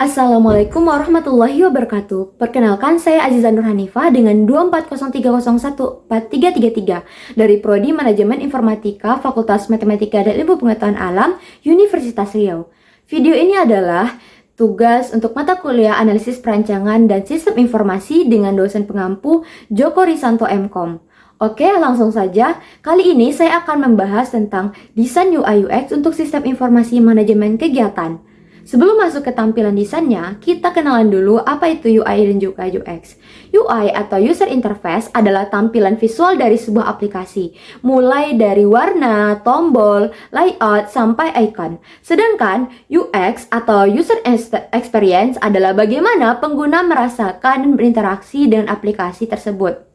Assalamualaikum warahmatullahi wabarakatuh. Perkenalkan, saya Aziza Nur Hanifah dengan 240301433 dari Prodi Manajemen Informatika Fakultas Matematika dan Ilmu Pengetahuan Alam Universitas Riau. Video ini adalah tugas untuk mata kuliah Analisis Perancangan dan Sistem Informasi dengan dosen pengampu Joko Risanto MKOM. Oke, langsung saja. Kali ini saya akan membahas tentang desain UI UX untuk sistem informasi manajemen kegiatan. Sebelum masuk ke tampilan desainnya, kita kenalan dulu apa itu UI dan juga UX. UI atau User Interface adalah tampilan visual dari sebuah aplikasi, mulai dari warna, tombol, layout, sampai icon. Sedangkan UX atau User Experience adalah bagaimana pengguna merasakan dan berinteraksi dengan aplikasi tersebut.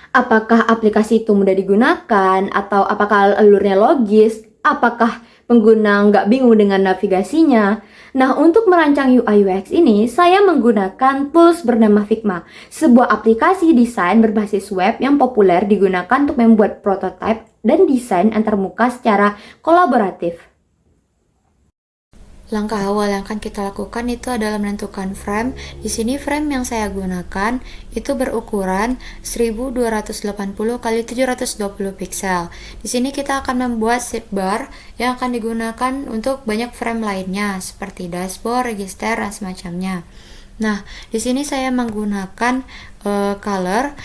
Apakah aplikasi itu mudah digunakan, atau apakah alurnya logis, apakah pengguna nggak bingung dengan navigasinya. Nah, untuk merancang UI UX ini, saya menggunakan tools bernama Figma, sebuah aplikasi desain berbasis web yang populer digunakan untuk membuat prototipe dan desain antarmuka secara kolaboratif. Langkah awal yang akan kita lakukan itu adalah menentukan frame. Di sini frame yang saya gunakan itu berukuran 1280 x 720 pixel. Di sini kita akan membuat sidebar yang akan digunakan untuk banyak frame lainnya seperti dashboard, register, dan semacamnya. Nah, di sini saya menggunakan color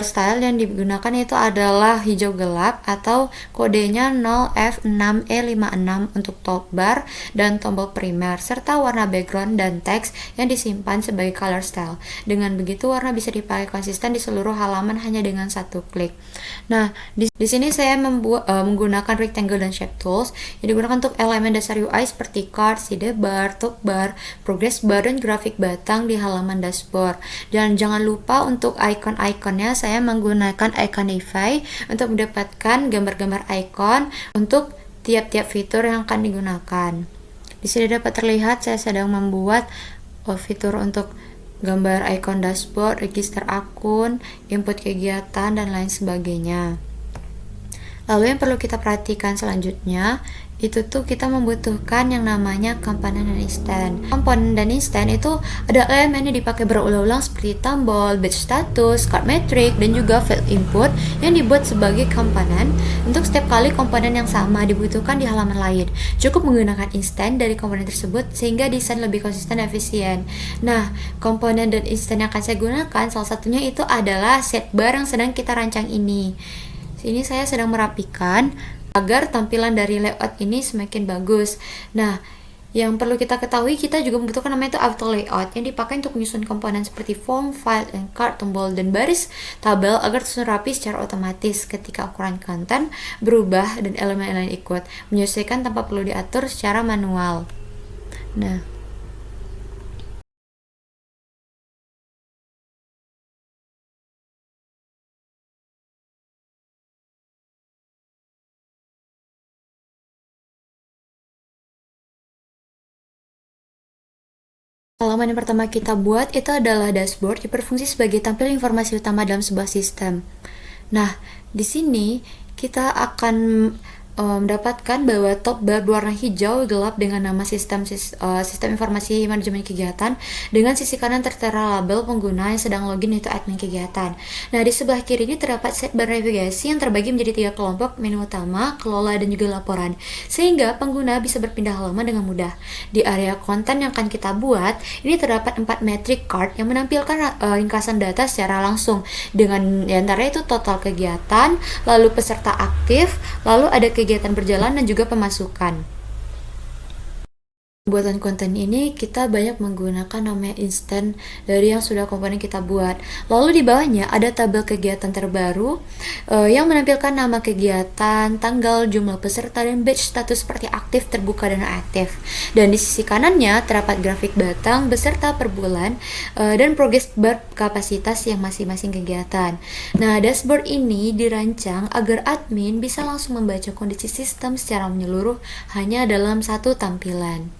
style yang digunakan itu adalah hijau gelap atau kodenya 0F6E56 untuk top bar dan tombol primer serta warna background dan teks yang disimpan sebagai color style. Dengan begitu warna bisa dipakai konsisten di seluruh halaman hanya dengan satu klik. Nah, di sini saya menggunakan rectangle dan shape tools yang digunakan untuk elemen dasar UI seperti card, sidebar, top bar, progress bar, dan grafik batang di halaman dashboard. Dan jangan lupa untuk icon-iconnya saya menggunakan Iconify untuk mendapatkan gambar-gambar icon untuk tiap-tiap fitur yang akan digunakan. Di sini dapat terlihat saya sedang membuat fitur untuk gambar icon dashboard, register akun, input kegiatan, dan lain sebagainya. Lalu yang perlu kita perhatikan selanjutnya itu tuh kita membutuhkan yang namanya komponen dan instant. Komponen dan instant itu ada elemen yang dipakai berulang-ulang seperti tombol, batch status, card metric, dan juga field input yang dibuat sebagai komponen. Untuk setiap kali komponen yang sama dibutuhkan di halaman lain. Cukup menggunakan instant dari komponen tersebut sehingga desain lebih konsisten dan efisien. Nah, komponen dan instant yang akan saya gunakan salah satunya itu adalah sidebar yang sedang kita rancang ini. Ini saya sedang merapikan agar tampilan dari layout ini semakin bagus. Nah, yang perlu kita ketahui, kita juga membutuhkan namanya itu auto layout yang dipakai untuk menyusun komponen seperti form, file, and card, tombol, dan baris tabel agar tersusun rapi secara otomatis ketika ukuran konten berubah dan elemen-elemen ikut menyesuaikan tanpa perlu diatur secara manual. Nah, halaman yang pertama kita buat itu adalah dashboard yang berfungsi sebagai tampilan informasi utama dalam sebuah sistem. Nah, di sini kita akan mendapatkan bahwa top bar berwarna hijau gelap dengan nama sistem informasi manajemen kegiatan dengan sisi kanan tertera label pengguna yang sedang login yaitu admin kegiatan. Nah, di sebelah kiri ini terdapat sidebar navigasi yang terbagi menjadi 3 kelompok, menu utama, kelola, dan juga laporan, sehingga pengguna bisa berpindah halaman dengan mudah. Di area konten yang akan kita buat, ini terdapat 4 metric card yang menampilkan ringkasan data secara langsung dengan diantaranya itu total kegiatan, lalu peserta aktif, lalu ada kegiatan berjalan dan juga pemasukan. Pembuatan konten ini kita banyak menggunakan namanya instant dari yang sudah komponen kita buat. Lalu di bawahnya ada tabel kegiatan terbaru yang menampilkan nama kegiatan, tanggal, jumlah peserta, dan batch status seperti aktif, terbuka, dan aktif. Dan di sisi kanannya terdapat grafik batang beserta per bulan dan progress bar kapasitas yang masing-masing kegiatan. Nah, dashboard ini dirancang agar admin bisa langsung membaca kondisi sistem secara menyeluruh hanya dalam satu tampilan.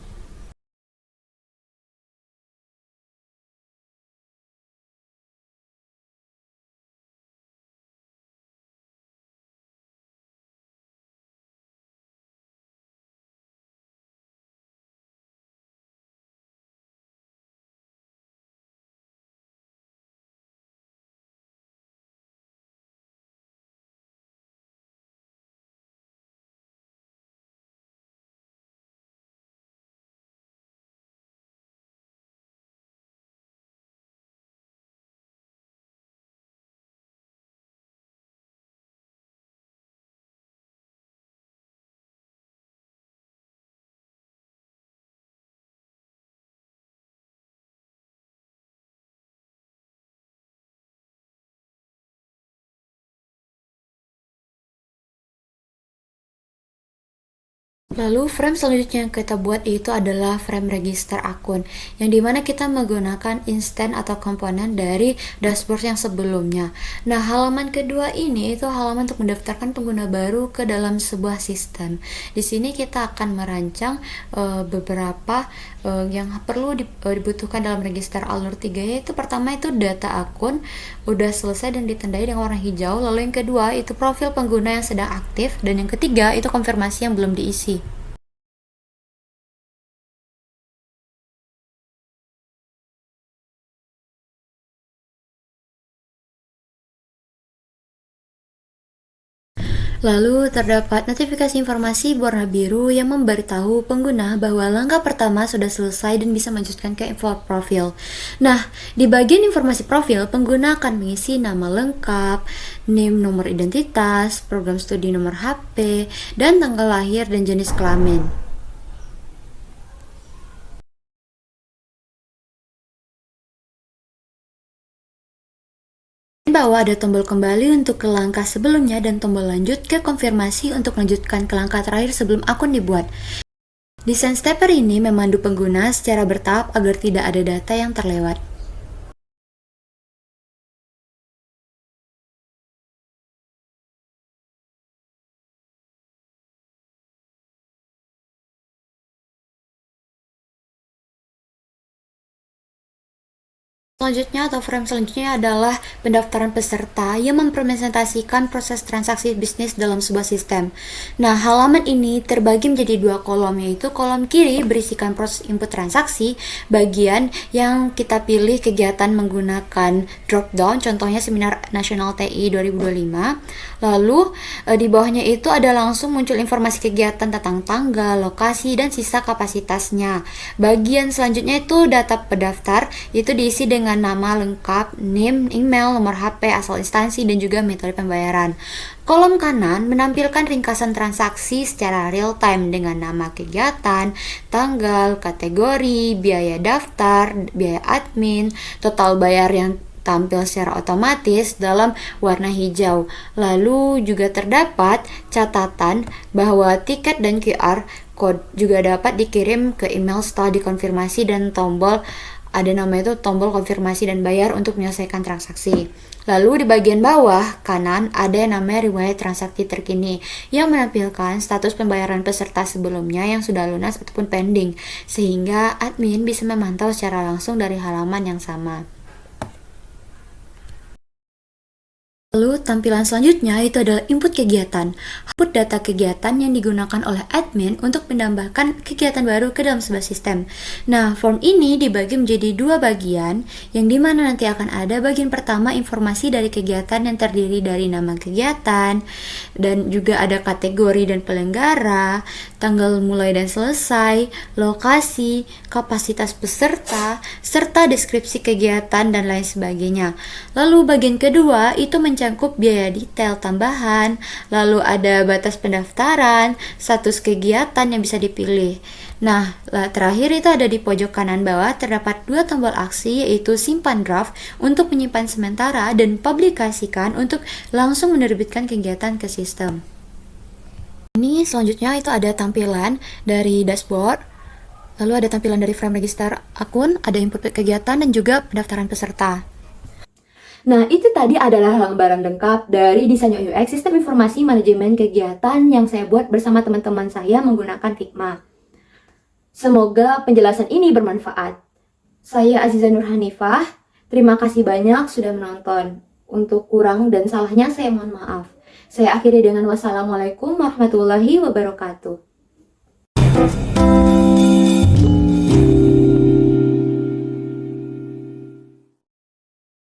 Lalu frame selanjutnya yang kita buat itu adalah frame register akun, yang dimana kita menggunakan instan atau komponen dari dashboard yang sebelumnya. Nah, halaman kedua ini itu halaman untuk mendaftarkan pengguna baru ke dalam sebuah sistem. Di sini kita akan merancang beberapa yang perlu dibutuhkan dalam register alur 3, yaitu pertama itu data akun udah selesai dan ditandai dengan warna hijau, lalu yang kedua itu profil pengguna yang sedang aktif, dan yang ketiga itu konfirmasi yang belum diisi. Lalu terdapat notifikasi informasi berwarna biru yang memberitahu pengguna bahwa langkah pertama sudah selesai dan bisa melanjutkan ke info profil. Nah, di bagian informasi profil, pengguna akan mengisi nama lengkap, NIM nomor identitas, program studi nomor HP, dan tanggal lahir dan jenis kelamin. Bahwa ada tombol kembali untuk ke langkah sebelumnya dan tombol lanjut ke konfirmasi untuk melanjutkan ke langkah terakhir sebelum akun dibuat. Desain stepper ini memandu pengguna secara bertahap agar tidak ada data yang terlewat. Selanjutnya atau frame selanjutnya adalah pendaftaran peserta yang mempresentasikan proses transaksi bisnis dalam sebuah sistem. Nah, halaman ini terbagi menjadi dua kolom, yaitu kolom kiri berisikan proses input transaksi, bagian yang kita pilih kegiatan menggunakan drop down, contohnya Seminar Nasional TI 2025. Lalu di bawahnya itu ada langsung muncul informasi kegiatan tentang tanggal, lokasi, dan sisa kapasitasnya. Bagian selanjutnya itu data pendaftar, itu diisi dengan nama lengkap, NIM, email, nomor HP, asal instansi, dan juga metode pembayaran. Kolom kanan menampilkan ringkasan transaksi secara real time dengan nama kegiatan, tanggal, kategori, biaya daftar, biaya admin, total bayar yang tampil secara otomatis dalam warna hijau. Lalu juga terdapat catatan bahwa tiket dan QR code juga dapat dikirim ke email setelah dikonfirmasi, dan tombol ada nama itu tombol konfirmasi dan bayar untuk menyelesaikan transaksi. Lalu di bagian bawah kanan ada yang namanya riwayat transaksi terkini yang menampilkan status pembayaran peserta sebelumnya yang sudah lunas ataupun pending, sehingga admin bisa memantau secara langsung dari halaman yang sama. Lalu tampilan selanjutnya itu adalah input kegiatan. Input data kegiatan yang digunakan oleh admin untuk menambahkan kegiatan baru ke dalam sebuah sistem. Nah, form ini dibagi menjadi dua bagian, yang dimana nanti akan ada bagian pertama informasi dari kegiatan yang terdiri dari nama kegiatan, dan juga ada kategori dan penyelenggara, tanggal mulai dan selesai, lokasi, kapasitas peserta, serta deskripsi kegiatan dan lain sebagainya. Lalu bagian kedua itu mencakup biaya detail tambahan, lalu ada batas pendaftaran, status kegiatan yang bisa dipilih. Nah, terakhir itu ada di pojok kanan bawah terdapat dua tombol aksi, yaitu simpan draft untuk menyimpan sementara dan publikasikan untuk langsung menerbitkan kegiatan ke sistem. Ini selanjutnya itu ada tampilan dari dashboard, lalu ada tampilan dari frame register akun, ada input kegiatan, dan juga pendaftaran peserta. Nah, itu tadi adalah lembaran lengkap dari desain UX Sistem Informasi Manajemen Kegiatan yang saya buat bersama teman-teman saya menggunakan Figma. Semoga penjelasan ini bermanfaat. Saya Aziza Nur Hanifah, terima kasih banyak sudah menonton. Untuk kurang dan salahnya saya mohon maaf. Saya akhiri dengan wassalamualaikum warahmatullahi wabarakatuh.